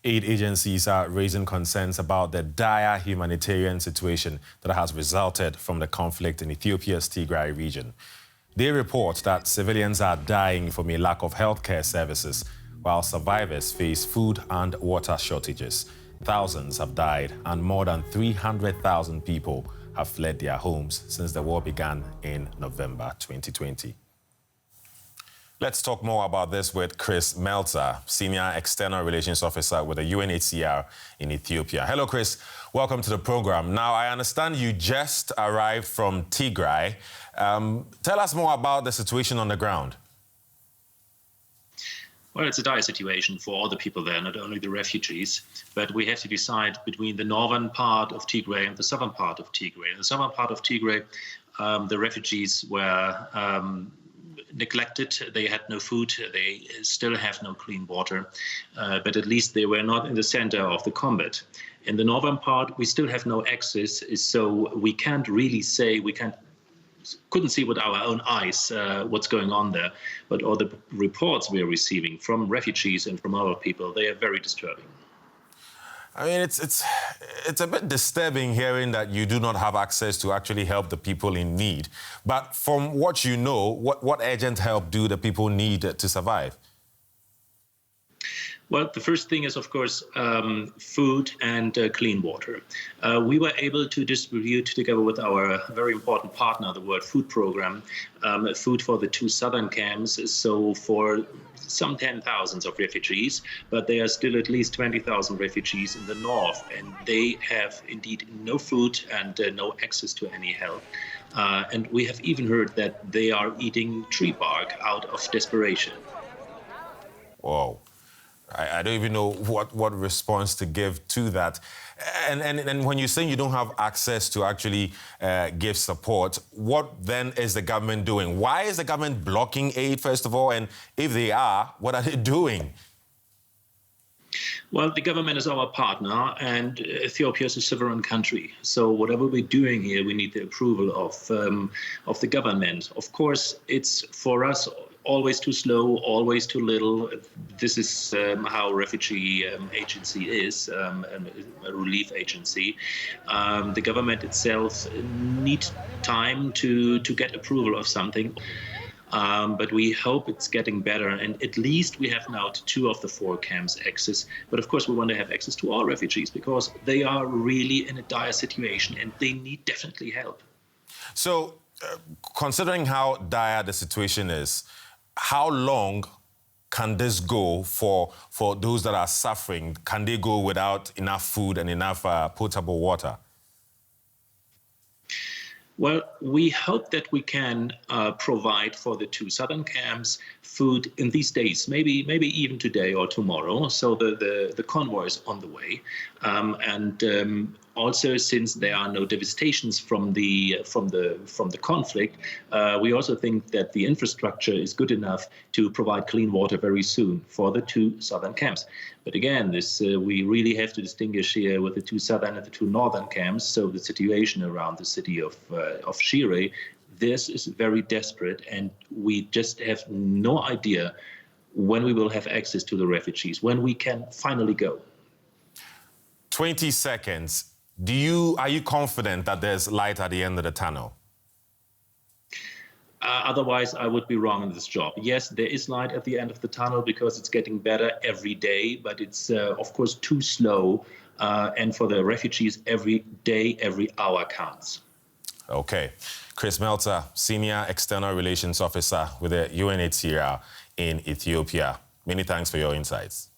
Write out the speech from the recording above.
Aid agencies are raising concerns about the dire humanitarian situation that has resulted from the conflict in Ethiopia's Tigray region. They report that civilians are dying from a lack of healthcare services, while survivors face food and water shortages. Thousands have died, and more than 300,000 people have fled their homes since the war began in November 2020. Let's talk more about this with Chris Meltzer, Senior External Relations Officer with the UNHCR in Ethiopia. Hello, Chris. Welcome to the program. Now, I understand you just arrived from Tigray. Tell us more about the situation on the ground. Well, it's a dire situation for all the people there, not only the refugees, but we have to decide between the northern part of Tigray and the southern part of Tigray. In the southern part of Tigray, the refugees were neglected. They had no food. They still have no clean water, but at least they were not in the center of the combat. In the northern part, we still have no access, so we can't really say, couldn't see with our own eyes what's going on there. But all the reports we are receiving from refugees and from our people, they are very disturbing. I mean, it's a bit disturbing hearing that you do not have access to actually help the people in need. But from what you know, what urgent help do the people need to survive? Well, the first thing is, of course, food and clean water. We were able to distribute, together with our very important partner, the World Food Programme, food for the two southern camps, so for some 10,000 of refugees, but there are still at least 20,000 refugees in the north, and they have indeed no food and no access to any help. And we have even heard that they are eating tree bark out of desperation. Whoa. I don't even know what response to give to that. And when you say you don't have access to actually give support, what then is the government doing? Why is the government blocking aid, first of all? And if they are, what are they doing? Well, the government is our partner, and Ethiopia is a sovereign country. So whatever we're doing here, we need the approval of the government. Of course, it's for us always too slow, always too little. This is how a refugee agency is, a relief agency. The government itself needs time to get approval of something. But we hope it's getting better, and at least we have now to 2 of the 4 camps access. But of course we want to have access to all refugees, because they are really in a dire situation and they need definitely help. So considering how dire the situation is, how long can this go for those that are suffering? Can they go without enough food and enough potable water? Well, we hope that we can provide for the 2 southern camps food in these days, maybe even today or tomorrow. So the convoy is on the way, and also, since there are no devastations from the conflict, we also think that the infrastructure is good enough to provide clean water very soon for the 2 southern camps. But again, we really have to distinguish here with the 2 southern and the 2 northern camps. So the situation around the city of Shire, this is very desperate, and we just have no idea when we will have access to the refugees, when we can finally go. 20 seconds. Are you confident that there's light at the end of the tunnel? Otherwise, I would be wrong in this job. Yes, there is light at the end of the tunnel because it's getting better every day, but it's, of course, too slow. And for the refugees, every day, every hour counts. Okay. Chris Meltzer, Senior External Relations Officer with the UNHCR in Ethiopia. Many thanks for your insights.